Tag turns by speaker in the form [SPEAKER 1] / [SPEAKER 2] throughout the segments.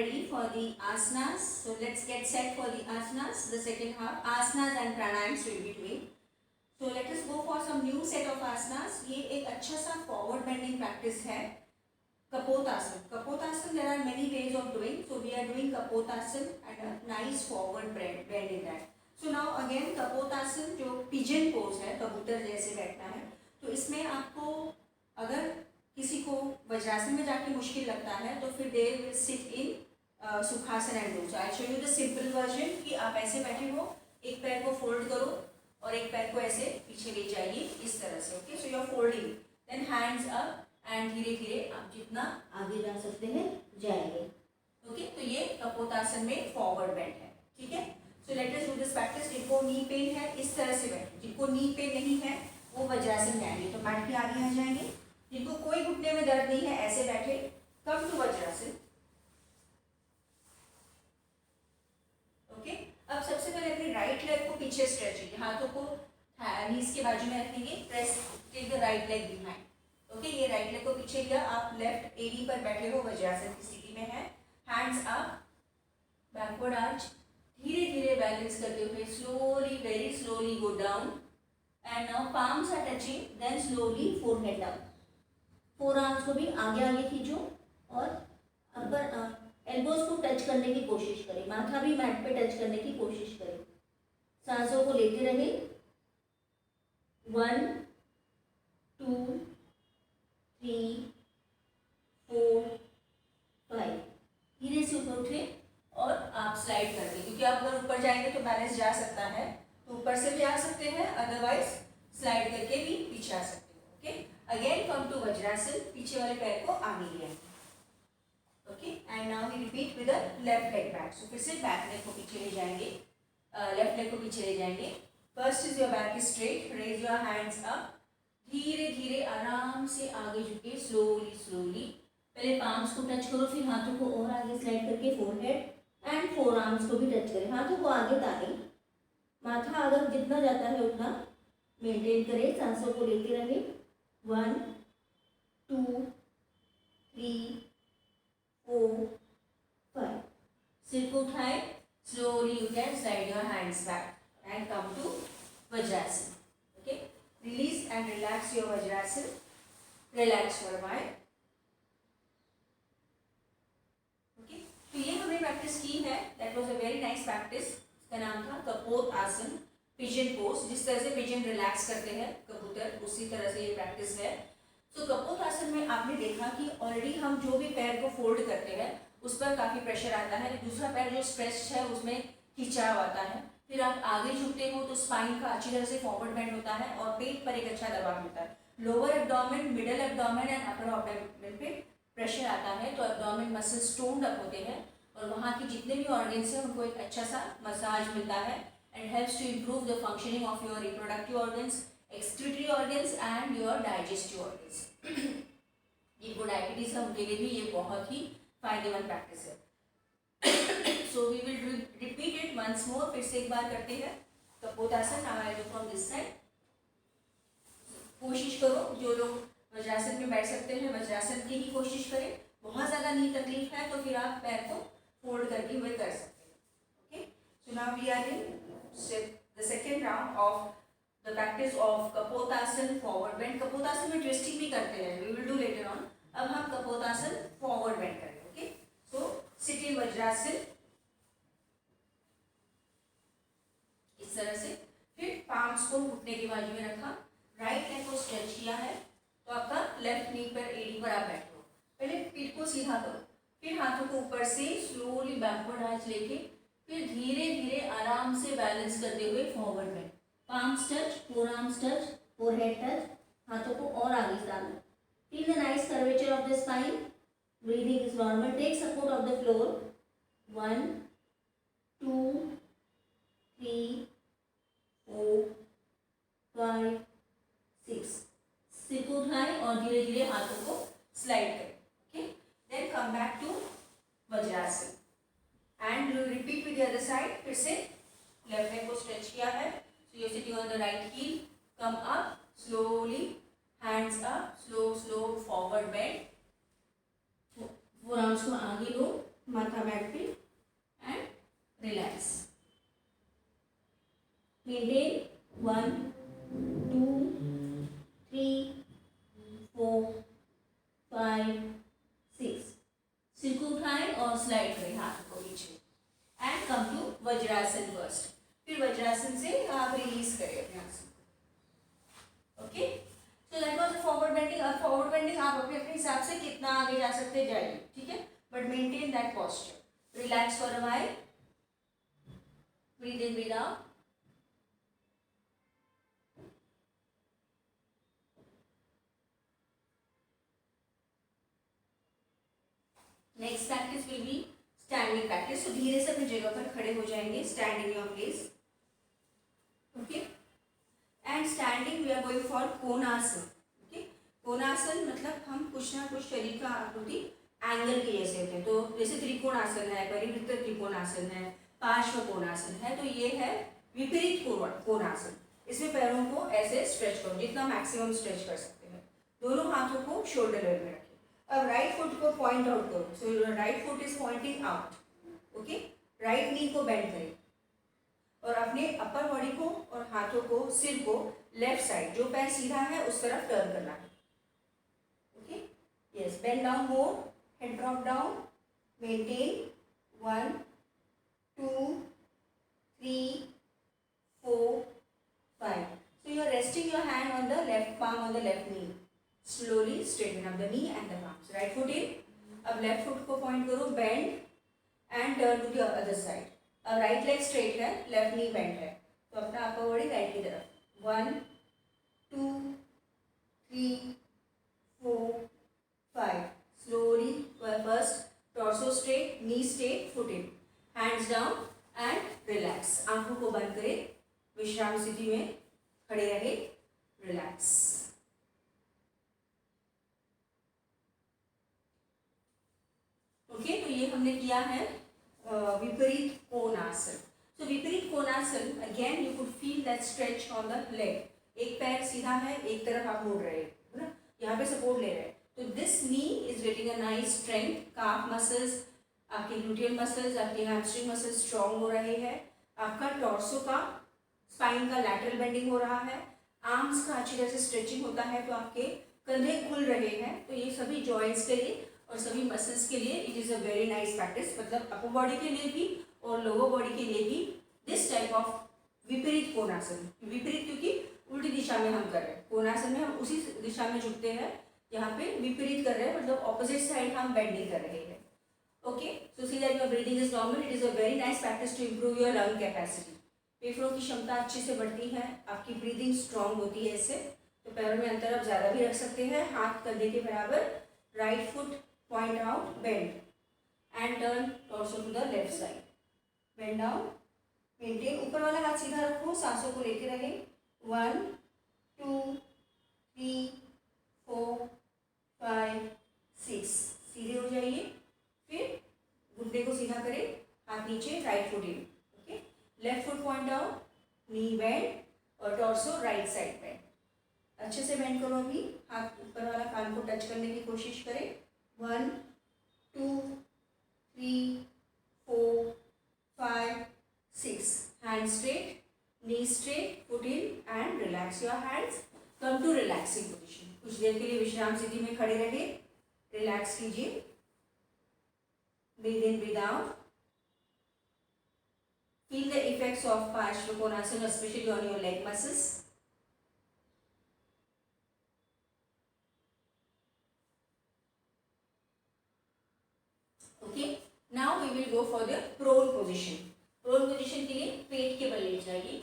[SPEAKER 1] ready for the asanas. So let's get set for the asanas. The second half, asanas and pranayams will be doing. So let us go for some new set of asanas. ये एक अच्छा सा forward bending practice है. Kapotasana. Kapotasana, there are many ways of doing. So we are doing Kapotasana and a nice forward bend in that. So now again Kapotasana जो pigeon pose है, कबूतर जैसे बैठना है. तो इसमें आपको अगर किसी को वज्रासन में जाके मुश्किल लगता है तो फिर they will sit in Sukhasana and do. So I show you the simple version कि आप ऐसे बैठे हो, एक पैर को फोल्ड करो और एक पैर को ऐसे पीछे ले जाइए इस तरह से. Okay, so you are folding, then hands up and धीरे धीरे आप जितना आगे जा सकते हैं जाएंगे. ओके, तो ये कपोतासन में फॉरवर्ड बेंड है. ठीक है, so let us do this practice. जिनको नी पेन है इस तरह से बैठे, जिनको नी पेन नहीं है वो वज्रासन में आएंगे तो मैट के आगे आ जाएंगे. जिनको कोई घुटने में दर्द नहीं है ऐसे बैठे, कम टू वज्रासन. ओके, अब सबसे पहले अपने राइट लेग को पीछे स्ट्रेच कीजिए, हाथों को नीज के बाजू में रखेंगे, press take the right leg behind. Okay, ये राइट लेग को पीछे लिया, आप लेफ्ट एडी पर बैठे हो, वज्रासन की स्थिति में है. हैंड्स अप, बैकवर्ड आर्च, धीरे धीरे बैलेंस करते हुए slowly, very slowly go down and now palms are touching, then slowly forehead down. Forearms को भी आगे आगे खींचो और अपर एल्बोज को टच करने की कोशिश करें, माथा भी मैट पे टच करने की कोशिश करें. सांसों को लेते रहे. 1 2 3 4 5. धीरे से ऊपर उठे और आप स्लाइड कर दें, क्योंकि आप अगर ऊपर जाएंगे तो बैलेंस जा सकता है, तो ऊपर से भी आ सकते हैं, अदरवाइज स्लाइड करके भी पीछे आ सकते हैं. Okay, again come to Vajrasana, पीछे वाले पैर को आगे लिया. Okay, and now we repeat with the left leg back. So फिर से बैक लेग को पीछे ले जाएंगे, लेफ्ट लेग को पीछे ले जाएंगे. First is your back straight, raise your hands up, धीरे धीरे आराम से आगे झुके, स्लोली स्लोली. पहले पाम्स को टच करो, फिर हाथों को और आगे स्लाइड करके फोरहेड एंड फोर आर्म्स को भी टच करें. हाथों को आगे ताने, माथा अगर जितना जाता है उतना मेंटेन करें. सांसों को लेते रहे. 1 2 3 4 5. सिर को उठाए, slowly you can slide your hands back and come to Vajrasana. Okay, release and relax your Vajrasana. Relax for a while. Okay, तो ये हमने प्रैक्टिस की है. That was a very nice practice. इसका नाम था कपोत आसन, पिजन पोज. जिस तरह से पिजन रिलैक्स करते हैं कबूतर, उसी तरह से ये प्रैक्टिस है. तो कपोतासन में आपने देखा कि ऑलरेडी हम जो भी पैर को फोल्ड करते हैं उस पर काफ़ी प्रेशर आता है, दूसरा पैर जो स्ट्रेच्ड है उसमें खिंचाव आता है. फिर आप आगे झुकते हो तो स्पाइन का अच्छी तरह से फॉरवर्ड बेंड होता है और पेट पर एक अच्छा दबाव मिलता है. Lower abdomen, middle abdomen and upper abdomen पे प्रेशर आता है तो एब्डोमेन मसल्स टोन्ड अप होते हैं और वहाँ की जितने भी ऑर्गन्स हैं उनको एक अच्छा सा मसाज मिलता है and helps to improve the functioning of your reproductive organs, excretory organs and your digestive organs. जिनको डायबिटीज है उनके लिए भी ये बहुत ही फायदेमंद प्रैक्टिस है. So we will repeat it once more. फिर से एक बार करते हैं kapotasana. Now I do from this side. कोशिश करो, जो लोग वज्रासन में बैठ सकते हैं वज्रासन की ही कोशिश करें. बहुत ज़्यादा नी तकलीफ है तो फिर आप पैर को फोल्ड करके हुए कर सकते हैं. Okay, so now we are in the second round of the practice of Kapotasan forward bend. Kapotasan में ट्विस्टिंग भी करते हैं, we will do later on. अब हम Kapotasan forward bend करेंगे. Okay, so sit in vajrasana इस तरह से. फिर पाम्स को घुटने की बाजू में रखा, राइट लेग को स्ट्रेच किया है तो आपका लेफ्ट नी पर एडी पर आप बैठे हो. पहले पीठ को सीधा करो, फिर हाथों को ऊपर से स्लोली बैकवर्ड आर्च लेके फिर धीरे धीरे आराम से बैलेंस करते हुए forward bend. Palms touch, forearms touch, forehead touch, हाथों को और आगे डालना. Feel the nice curvature of the spine. Breathing is normal. Take support of the floor. 1 2 3 4 5 6. सिर को उठाएं और धीरे धीरे हाथों को स्लाइड करें. Okay, then come back to Vajrasana and you repeat with the other side. फिर से लेफ्ट लेग को स्ट्रेच किया है, so you are sitting on the right heel. Come up slowly, hands up, slow forward bend. Four arms को आगे लो, माथा mat पे and relax. Maintain 1 2 3 4 5 6. सिर को उठाएं और स्लाइड करें हाथ को नीचे and come to Vajrasana first. फिर वज्रासन से आप रिलीज करें अपने आसन को. Okay, so that was forward bending. अब फॉरवर्ड बेंडिंग आप अपने अपने हिसाब से कितना आगे जा सकते जाइए, ठीक है, but maintain that posture. Relax for a while. Breathe in, breathe out. Next practice will be standing practice. तो धीरे से अपनी जगह पर खड़े हो जाएंगे. Stand in your place. Okay, and standing we are going for Konasana. Okay, Konasana मतलब हम कुछ ना कुछ शरीर का आकृति एंगल के जैसे होते हैं. तो जैसे त्रिकोणासन है, परिवृत्त त्रिकोणासन है, पार्श्व कोणासन है, तो ये है विपरीत कोणासन. इसमें पैरों को ऐसे स्ट्रेच करो, जितना मैक्सिमम स्ट्रेच कर सकते हैं. दोनों हाथों को शोल्डर लेवल में रखें. अब राइट फुट को पॉइंट आउट करो. So right foot is pointing out. Okay, right knee को बेंड करें और अपने अपर बॉडी को और हाथों को, सिर को लेफ्ट साइड, जो पैर सीधा है उस तरफ टर्न करना है. Okay, yes, bend down more, head drop down. Maintain 1 2 3 4 5. So you are resting your hand on the left palm on the left knee. Slowly straighten up the knee and the palms. Right foot in. अब left foot को point करो, bend and turn to the other side. अब right leg straight है, left knee bend है, तो अपना upper body right की तरफ. 1 2 3 4 5. Slowly first torso straight, knee straight, foot in, hands down and relax. आंखों को बंद करें, विश्राम स्थिति में खड़े रहे. रिलैक्स. ओके, तो ये हमने किया है विपरीत कोणासन. सो विपरीत कोणासन, again you could feel that stretch on the leg. एक पैर सीधा है, एक तरफ आप मुड़ रहे हैं ना, यहाँ पे सपोर्ट ले रहे हैं. तो this knee is getting a nice strength. Calf muscles, आपके ग्लूटियल मसल्स, आपके हैमस्ट्रिंग मसल्स स्ट्रॉन्ग हो रहे हैं. आपका टॉर्सो का, स्पाइन का लैटरल बेंडिंग हो रहा है. आर्म्स का अच्छी तरह से स्ट्रेचिंग होता है, तो आपके कंधे खुल रहे हैं. तो ये सभी जॉइंट्स के लिए और सभी मसल्स के लिए it is a very nice practice. मतलब अपर बॉडी के लिए भी और लोअर बॉडी के लिए भी दिस टाइप ऑफ विपरीत कोणासन. विपरीत क्योंकि उल्टी दिशा में हम कर रहे हैं. कोणासन में हम उसी दिशा में झुकते हैं, यहाँ पे विपरीत कर रहे हैं, मतलब ऑपोजिट साइड हम बेंडिंग कर रहे हैं. Okay, so see that your breathing is normal. It is a very nice practice to improve your lung capacity. फेफड़ों की क्षमता अच्छे से बढ़ती है, आपकी ब्रीदिंग स्ट्रॉन्ग होती है इससे. तो पैरों में अंतर आप ज़्यादा भी रख सकते हैं, हाथ कंधे के बराबर. Right foot point out, bend and turn torso to the left side. Bend down, maintain. ऊपर वाला हाथ सीधा रखो, सांसों को लेते रहे. 1 2 3 4 5 6. सीधे हो जाइए. फिर घुटने को सीधा करें, हाथ नीचे, right foot in. Okay, left foot point out, knee bend और टॉर्सो राइट साइड बेंड. अच्छे से बेंड करो. अभी हाथ ऊपर वाला कान को टच करने की कोशिश करें. 1 2 3 4 5 6. Hands straight, knees straight, foot in and relax your hands. Come to relaxing position. कुछ देर के लिए विश्राम स्थिति में खड़े रहे. रिलैक्स कीजिए. Breathe in, breathe out. Feel the effects of Parshvakonasana, especially on your leg muscles. Okay, now we will go for the prone position. Prone position के लिए पेट के बल लेट जाइए.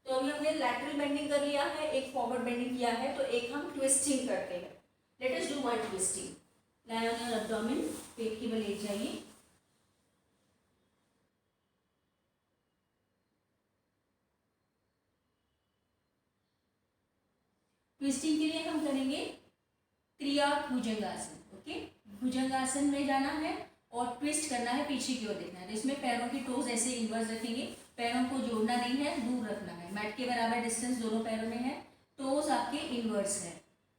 [SPEAKER 1] तो अभी हमने लैटरल बेंडिंग कर लिया है, एक फॉरवर्ड बेंडिंग किया है, तो एक हम ट्विस्टिंग करते हैं. Let us do one twisting. Lie on your abdomen, पेट के बल लेट जाइए. ट्विस्टिंग के लिए हम करेंगे क्रिया भुजंगासन. ओके, भुजंगासन में जाना है और ट्विस्ट करना है, पीछे की ओर देखना है. इसमें पैरों की टोज ऐसे इन्वर्स रखेंगे. पैरों को जोड़ना नहीं है, दूर रखना है. मैट के बराबर डिस्टेंस दोनों पैरों में है. टोज आपके इन्वर्स है,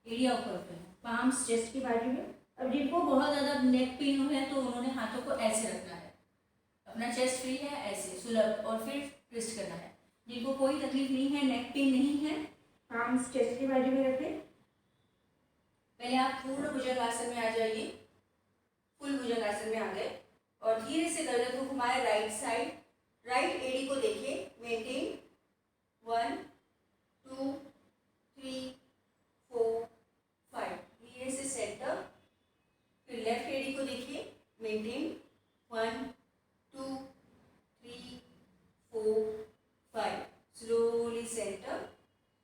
[SPEAKER 1] एरिया ऊपर है. पाम्स चेस्ट के बाजू में. अब जिनको बहुत ज़्यादा नेक पेन हो है तो उन्होंने हाथों को ऐसे रखना है, अपना चेस्ट फ्री है ऐसे सुलभ, और फिर ट्विस्ट करना है। जिनको कोई तकलीफ नहीं है, नेक पेन नहीं है, आर्म्स चेस्ट के बाजू में रखें। पहले आप पूर्ण भुजंगासन में आ जाइए, फुल भुजंगासन में आ गए और धीरे से गर्दन को घुमाए राइट साइड, राइट एडी को देखिए, मेंटेन 1 2 3 4 5, धीरे से सेंटर, फिर लेफ्ट एडी को देखिए, maintain 1 2 3 4 5, slowly centre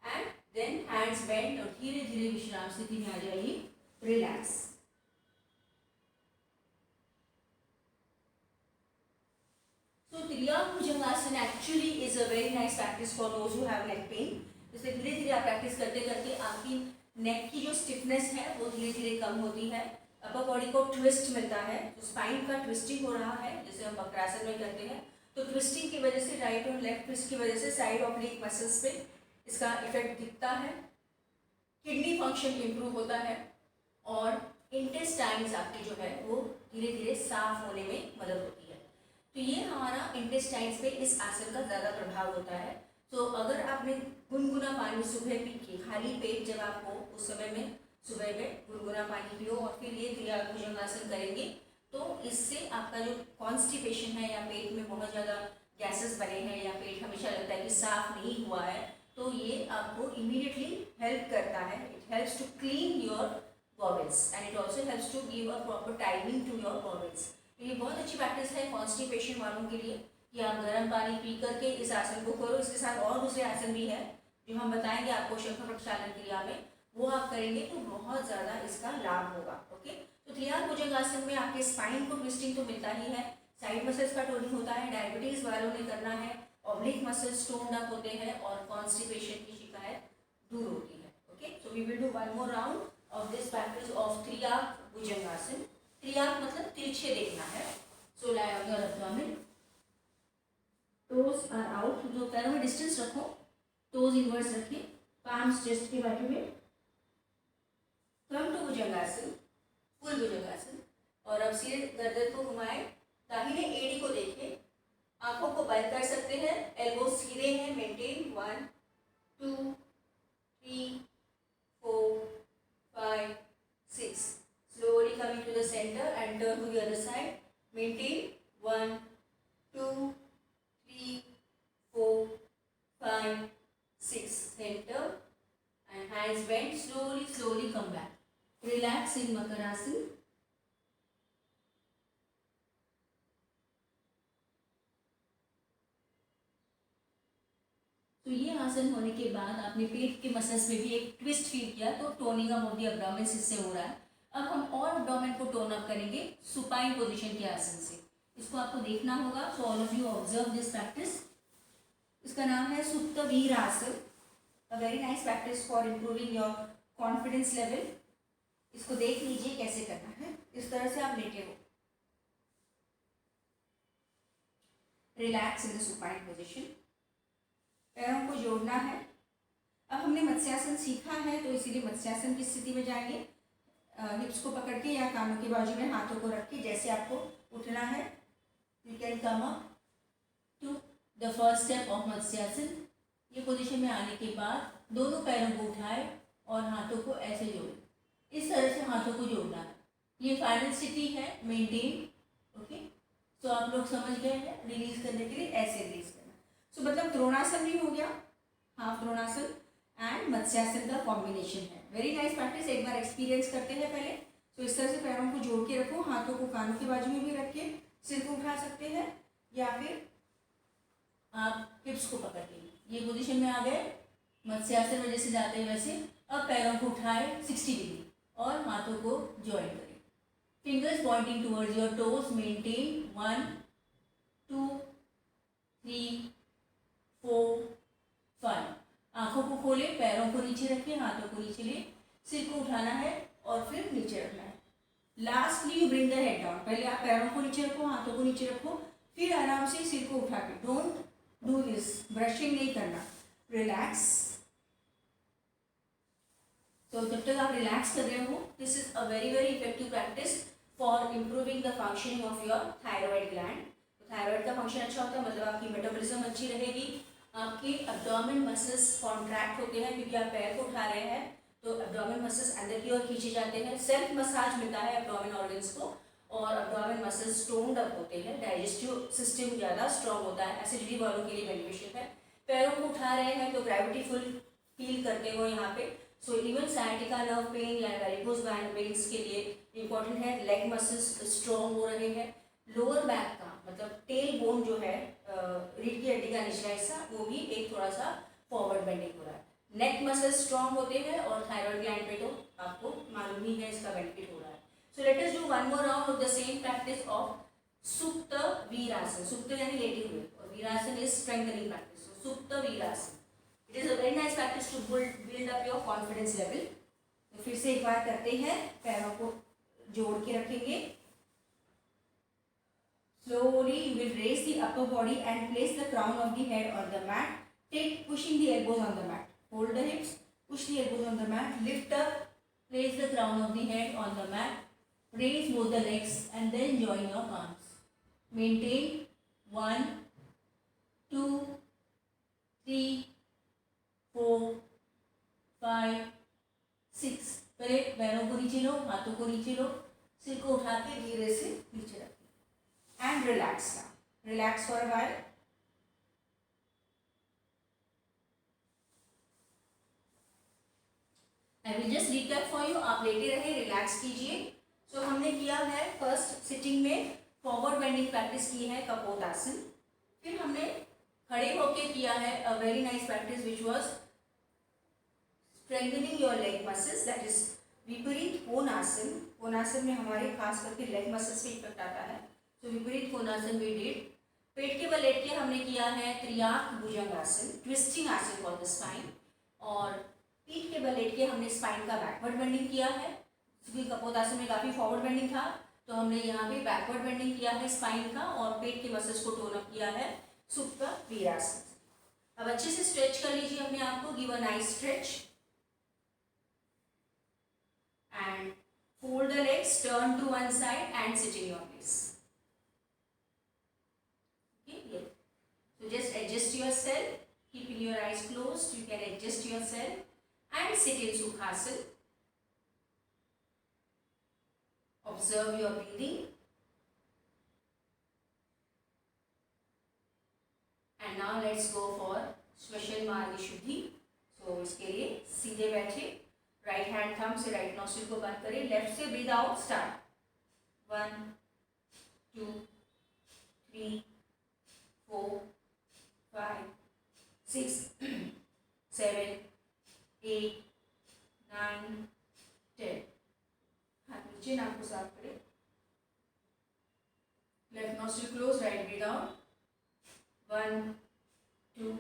[SPEAKER 1] and then hands bend और धीरे धीरे विश्राम स्थिति में आ जाइए, relax. So Triyam Bhujangasana actually is a very nice practice for those who have neck pain. इससे धीरे धीरे आप प्रैक्टिस करते करते आपकी नेक की जो स्टिफनेस है वो धीरे धीरे कम होती है, अपर बॉडी को ट्विस्ट मिलता है, तो स्पाइन का ट्विस्टिंग हो रहा है जैसे हम वक्रासन में करते हैं, तो ट्विस्टिंग की वजह से राइट और लेफ्ट ट्विस्ट की वजह से साइड ऑब्लिक मसल्स पे इसका इफेक्ट दिखता है, किडनी फंक्शन इम्प्रूव होता है और इंटेस्टाइन्स आपकी जो है वो धीरे धीरे साफ होने में मदद होती है। तो ये हमारा इंटेस्टाइन्स पे इस आसन का ज़्यादा प्रभाव होता है। तो अगर आपने गुनगुना पानी सुबह पी के, खाली पेट जब आप हो उस समय में सुबह में गुनगुना पानी पियो और फिर ये त्रियाम भुजंगासन करेंगे तो इससे आपका जो कॉन्स्टिपेशन है या पेट में बहुत ज़्यादा गैसेस बने हैं या पेट हमेशा लगता है कि साफ नहीं हुआ है, तो ये आपको इमीडिएटली हेल्प करता है। It helps to clean your bowels and it also helps to give a proper timing to your bowels. ये बहुत अच्छी प्रैक्टिस है कॉन्स्टिपेशन वालों के लिए कि आप गर्म पानी पी करके इस आसन को करो। इसके साथ और दूसरे आसन भी है जो हम बताएंगे आपको शंख प्रक्षालन क्रिया में, वो आप करेंगे तो बहुत ज़्यादा इसका लाभ होगा। ओके, तो त्रियाम भुजंगासन में आपके स्पाइन को ट्विस्टिंग तो मिलता ही है, साइड मसल्स का टोनिंग होता है, डायबिटीज़ वालों ने करना है, ऑब्लिक मसल्स टोन्ड अप होते हैं और कॉन्स्टिपेशन की शिकायत दूर होती है। Okay, so we will do one more round of this practice of Triyam Bhujangasana. Triyam मतलब तिरछे देखना है। So lie on your abdomen, toes are out, जो पैरों में डिस्टेंस रखो, टोज इनवर्स रखिए, पाम्स चेस्ट के बाजू में, कम टू भुजंगासन, फुल भुजंगासन। और अब सीधे गर्दन को घुमाएं, दाहिने एड़ी को देखें, आंखों को बंद कर सकते हैं, एल्बो सीधे हैं, maintain 1 2 3 4 5 6, slowly coming to the center and turn to the other side, maintain 1 2 3 4 5 6, center and hands bent, slowly come back, relax in Makarasan। तो ये आसन होने के बाद आपने पेट के मसल्स में भी एक ट्विस्ट फील किया तो toning up of the abdomen इससे हो रहा है। अब हम और एब्डोमेन को टोन अप करेंगे सुपाइन पोजीशन के आसन से। इसको आपको देखना होगा, so all of you observe this practice. इसका नाम है सुप्त वीर आसन, अ very nice practice for improving your confidence level. इसको देख लीजिए कैसे करना है। इस तरह से आप लेटे हो, relax in the supine position, पैरों को जोड़ना है। अब हमने मत्स्यासन सीखा है तो इसीलिए मत्स्यासन की स्थिति में जाएंगे, हिप्स को पकड़ के या कानों के बाजू में हाथों को रख के जैसे आपको उठना है। You can come up to the first step of Matsyasana. ये पोजीशन में आने के बाद दोनों पैरों को उठाए और हाथों को ऐसे जोड़े, इस तरह से हाथों को जोड़ना है। ये फाइनल स्थिति है, मेंटेन। ओके, तो आप लोग समझ गए हैं, रिलीज करने के लिए ऐसे रिलीज करना। सो मतलब द्रोणासन भी हो गया, हाफ द्रोणासन एंड मत्स्यासन का कॉम्बिनेशन है। वेरी नाइस प्रैक्टिस, एक बार एक्सपीरियंस करते हैं पहले। तो इस तरह से पैरों को जोड़ के रखो, हाथों को कानों के बाजू में भी रख के सिर को उठा सकते हैं या फिर आप हिप्स को पकड़ के ये पोजीशन में आ गए। मत्स्यासन में जैसे जाते हैं वैसे अब पैरों को उठाए 60 डिग्री और हाथों को ज्वाइन करें, fingers pointing towards your toes, maintain 1 2 3 4 5। आंखों को खोले, पैरों को नीचे रखें, हाथों को नीचे ले, सिर को उठाना है और फिर नीचे रखना है। Lastly you bring the head down. पहले आप पैरों को नीचे रखो, हाथों को नीचे रखो, फिर आराम से सिर को उठा के, डोंट डू दिस, ब्रशिंग नहीं करना, रिलैक्स तो जब तक आप रिलैक्स कर रहे हो, this is a very very effective practice for improving the functioning of your thyroid gland. तो थायराइड का फंक्शन अच्छा होता है, मतलब आपकी मेटाबॉलिज्म अच्छी रहेगी, आपके एब्डोमेन मसल्स कॉन्ट्रैक्ट होते हैं क्योंकि आप पैर को उठा रहे हैं, तो एब्डोमेन मसल्स अंदर की ओर खींचे जाते हैं, सेल्फ मसाज मिलता है एब्डोमेन ऑर्गन्स को, और एब्डोमेन मसल्स टोन्ड अप होते हैं, डाइजेस्टिव सिस्टम ज़्यादा स्ट्रॉन्ग होता है, एसिडिटी वालों के लिए बेनिफिशियल है। पैरों को उठा रहे हैं तो ग्रेविटी फुल फील करते हो यहाँ पे। So even sciatica nerve pain या वेरिकोज वेन्स के लिए इम्पॉर्टेंट है, लेग मसल्स स्ट्रॉन्ग हो रहे हैं, लोअर बैक का मतलब टेल बोन जो है रीढ़ की हड्डी का निचला हिस्सा, वो भी एक थोड़ा सा फॉरवर्ड बेंडिंग हो रहा है, नेक मसल्स स्ट्रॉन्ग होते हैं, और थायराइड ग्लैंड पे तो आपको मालूम ही है इसका बेनिफिट हो रहा है। So let us do one more round of the same practice of Supta Virasana. Supta यानी लेटे हुए, और Virasana is strengthening practice. So Supta Virasana, it is a very nice practice to build up your confidence level. तो फिर से एक बार करते हैं, पैरों को जोड़ के रखेंगे, slowly you will raise the upper body and place the crown of the head on the mat, pushing the elbows on the mat, hold the hips, push the elbows on the mat, lift up, place the crown of the head on the mat, raise both the legs and then join your palms, maintain 1 2 3 4 5 6। पहले पैरों को नीचे लो, हाथों को नीचे लो, सिर को उठा के धीरे से नीचे रखो and relax now. Relax for a while. I will just recap for you. आप लेटे रहे, रिलैक्स कीजिए। सो हमने किया है फर्स्ट सिटिंग में फॉरवर्ड बेंडिंग प्रैक्टिस की है कपोतासन, फिर हमने खड़े होके किया है अ very nice practice which was strengthening your leg muscles, that is विपरीत कोणासन। कोणासन में हमारे खास करके लेग मसल्स पे इफेक्ट आता है, तो विपरीत कोणासन भी डिड। पेट के बल लेट के हमने किया है त्रियाक भुजंगासन, ट्विस्टिंग आसन फॉर द स्पाइन, और पीठ के बल लेट के हमने स्पाइन का बैकवर्ड बेंडिंग किया है, क्योंकि कपोतासन में काफ़ी फॉरवर्ड बेंडिंग था, तो हमने यहाँ पे बैकवर्ड बेंडिंग किया है स्पाइन का, और पेट के मसल्स को टोन अप किया है सुप्त वीरासन। अब अच्छे से स्ट्रेच कर लीजिए अपने आप को, give a nice stretch and fold the legs, turn to one side and sit in your place. Okay, yeah. So just adjust yourself, keeping your eyes closed. You can adjust yourself and sit in Sukhasana. Observe your breathing. And now let's go for श्वसन मार्ग शुद्धि। So इसके लिए सीधे बैठे, right hand thumb से right nostril को बंद करें, लेफ्ट से ब्रीद आउट, स्टार्ट 1 2 3 4 5 6 7 8 9 10। हाथ नीचे, नाक को साफ करें, left nostril close, right breathe out 1 2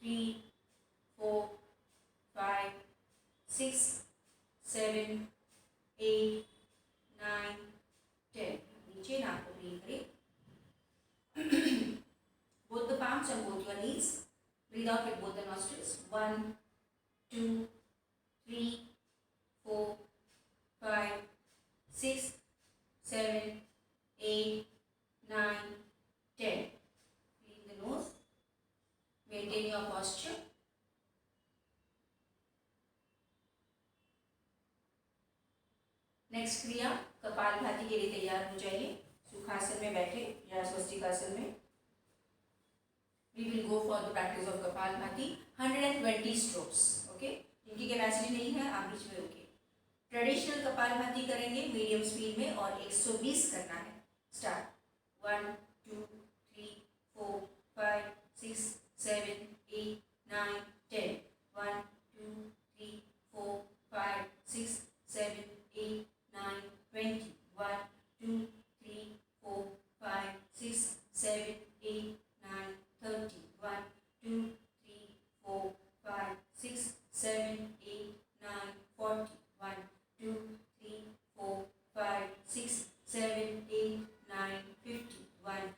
[SPEAKER 1] 3 4 5 6 7 8 9 10। नीचे नाक को ब्रीथ करें, both the palms on both your knees, breathe out with both the nostrils, 1 2 3 4 5 6 7 8 9 10। Breathe the nose, maintain your posture। Next क्रिया कपालभाति के लिए तैयार हो जाइए। सुखासन में बैठे या स्वस्तिकासन में। We will go for the practice of Kapalbhati, 120 strokes. Okay, जिनकी कैपेसिटी नहीं है आप बीच में रुकिए। ट्रेडिशनल कपालभाति करेंगे मीडियम स्पीड में, और 120 करना है। Start 1 2 3 4 5 6 7 8 9 10। 1 2 3 4 5 6 7 8 9 20। 1 2 3 4 5 6 7 8 9 30। 1 2 3 4 5 6 7 8 9 40। 1 2 3 4 5 6 7 8 9 50। 1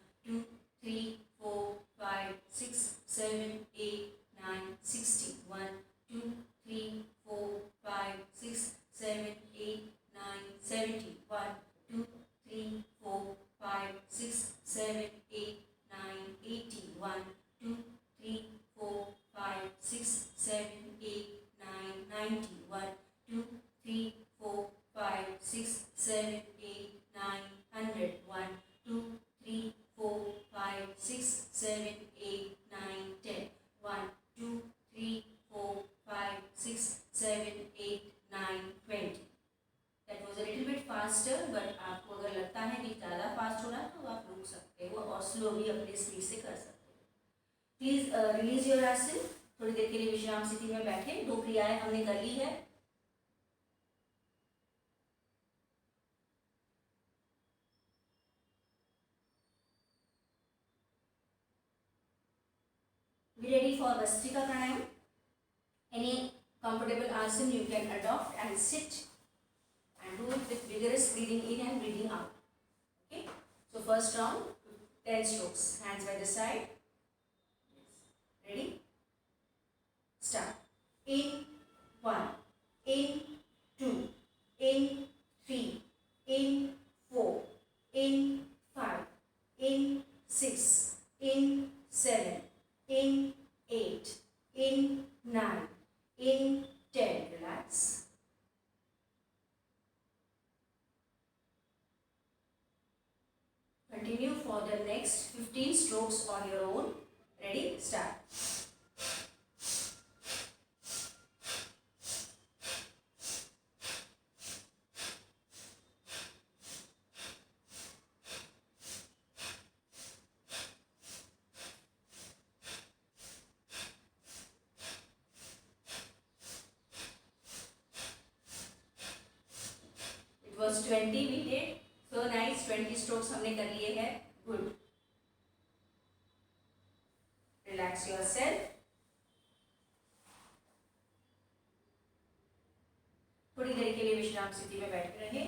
[SPEAKER 1] 7 8 9 10 1 2 3 4 5 6 7 8 9 20 that was a little bit faster but आपको अगर लगता है कि ज़्यादा फास्ट हो रहा है तो आप रुक सकते हो और स्लोली अपनी स्पीड से कर सकते हो। प्लीज रिलीज योर आसन, थोड़ी देर के लिए विश्राम स्थिति में बैठे। 2 क्रियाएं हमने कर ली है। Be ready for Vastrika Pranayam. Any comfortable asana you can adopt and sit and do it with vigorous breathing in and breathing out. Okay. So first round, 10 strokes. Hands by the side. Ready? Start. In 1, in 2, in 3, in 4, in 5, in 6, in 7, in 8, in 9, in 10. Relax. Continue for the next 15 strokes on your own. Ready? Start. It was 20 we did. So nice, 20 strokes हमने कर लिए हैं. Good. Relax yourself. थोड़ी देर के लिए विश्राम स्थिति में बैठे रहें.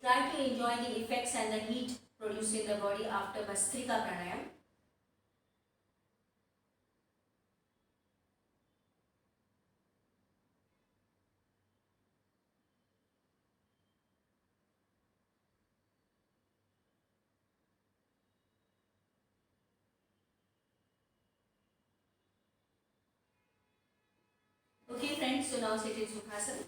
[SPEAKER 1] Try to enjoy the effects and the heat produced in the body after Vastrika Pranayam. Okay friends, so now sit in Sukhasana.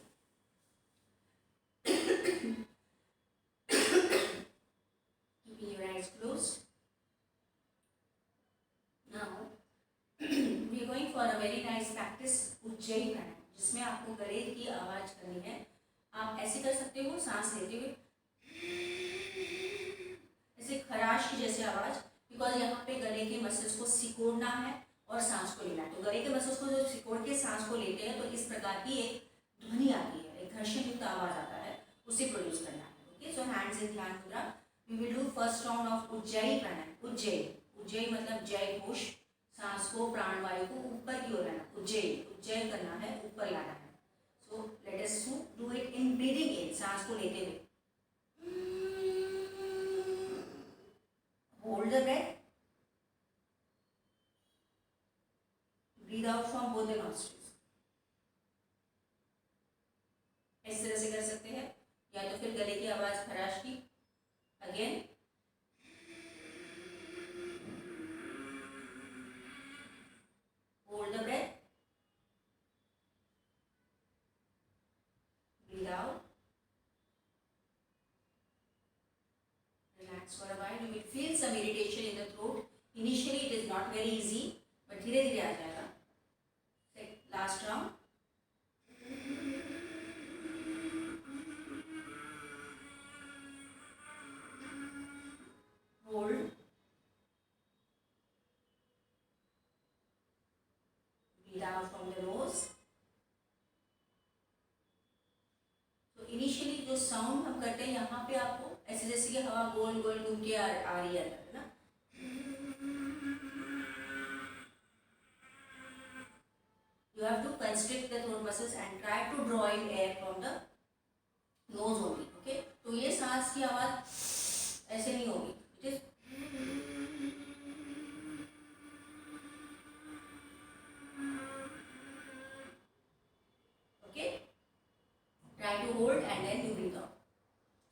[SPEAKER 1] Keeping your eyes closed. Now we are going for a very nice practice Ujjayi Pranayam, जिसमें आपको गले की आवाज करनी है. आप ऐसे कर सकते हो, सांस लेते हुए ऐसे खराश की जैसे आवाज, बिकॉज यहाँ पे गले के मसल्स को सिकोड़ना है और सांस को लेना है. तो गले के मसल्स को जो सिकोड़ के सांस को लेते हैं तो इस प्रकार की एक ध्वनि आती है, एक घर्षण युक्त आवाज आता है, उसे प्रोड्यूस करना है. Okay, so hands in Dhyana Mudra. We will do first round of Ujjayi Pranayama. Ujjayi, Ujjayi मतलब जय घोष. सांस को, प्राणवायु को ऊपर की ओर लाना. उज्जयी, उज्जयी करना है, ऊपर लाना है. So let us do it in breathing in, सांस को लेते हुए. Hold the breath. Breathe out from both the nostrils. इस तरह से कर सकते हैं, या तो फिर गले की आवाज खराश की. Again hold the breath. Breathe out. Relax for a while. You will feel some irritation in the throat. Initially it is not very easy, but धीरे धीरे आ जाएगा. Last round. Hold. Breathe out from the nose. तो initially जो sound हम करते हैं यहाँ पे आपको ऐसे जैसे कि हवा गोल गोल घूम के आ रही है ना. You have to constrict the throat muscles and try to draw in air from the nose only. Okay, तो ये सांस की आवाज ऐसे नहीं होगी. It is okay. Try to hold and then you breathe out.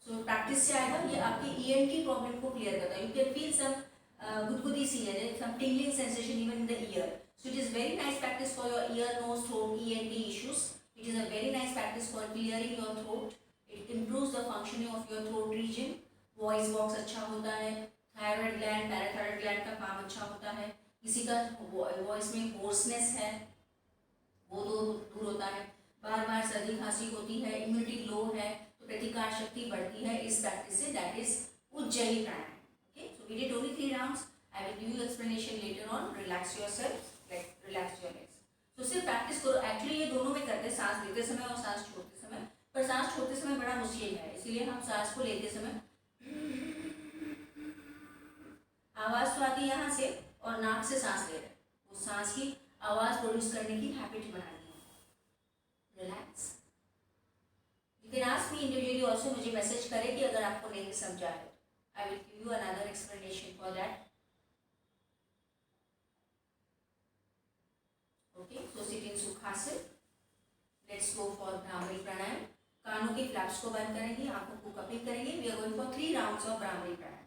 [SPEAKER 1] So practice से आएगा. ये आपकी ENT प्रॉब्लम को क्लियर करता है. You can feel some गुदगुदी सी है, some tingling sensation even in the ear. So it is very nice practice for your ear, nose, throat, ENT issues. It is a very nice practice for clearing your throat. It improves the functioning of your throat region. Voice box अच्छा होता है. Thyroid gland, parathyroid gland का काम अच्छा होता है। किसी का वॉइस में होर्सनेस है वो दूर होता है। बार बार सर्दी खांसी होती है, इम्यूनिटी लो है, तो प्रतिकार शक्ति बढ़ती है इस प्रैक्टिस से, that is Ujjayi pranayama. Okay, so we did only 3 rounds. I will give you explanation later on. Relax yourself, like relax your legs. तो सिर्फ प्रैक्टिस करो। एक्चुअली ये दोनों में करते हैं, सांस लेते समय और सांस छोड़ते समय, पर सांस छोड़ते समय बड़ा मुश्किल है, इसीलिए हम सांस को लेते समय आवाज तो आती है यहाँ से और नाक से सांस ले रहे हैं, उस सांस की आवाज प्रोड्यूस करने की हैबिट बनानी है। Relax. You can ask me individually also, मुझे मैसेज करें कि अगर आपको नहीं समझा है। I will give you another explanation for that. Okay, so sit in Sukhasana. Let's go for Bhramari Pranayama. कानों के फ्लैप्स को बंद करेंगे, आंखों को कपिल करेंगे। We are going for 3 rounds of Bhramari pranayama.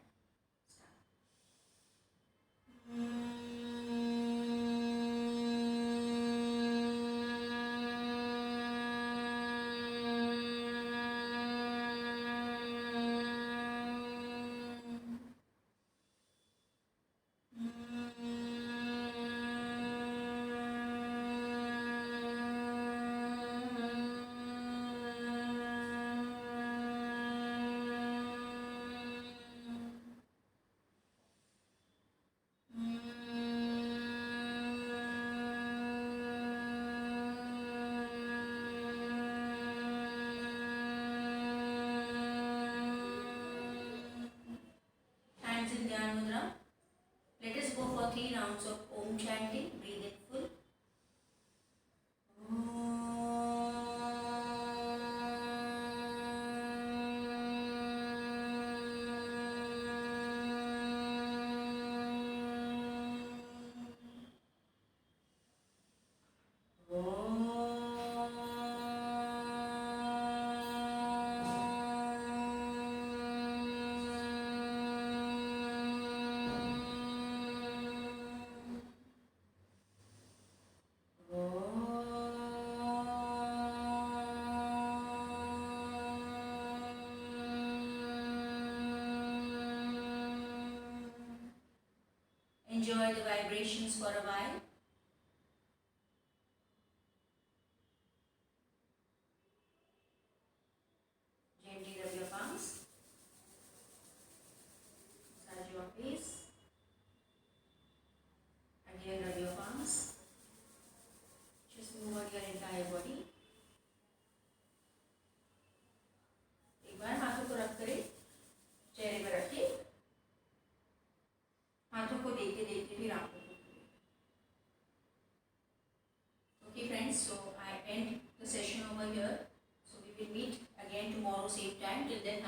[SPEAKER 1] Hands in Dhyan Mudra. Let us go for 3 rounds of Om chanting. Breathe in full. Enjoy the vibrations for a while. Gently rub your palms. Massage your face. Again rub your palms. Just move out your entire body. एक बार हाथों को रख करें, चेहरे पर रखिए, हाथों को देखते देखते फिर आंखों को खोलिए। Okay friends, so I end the session over here. So we will meet again tomorrow same time. Till then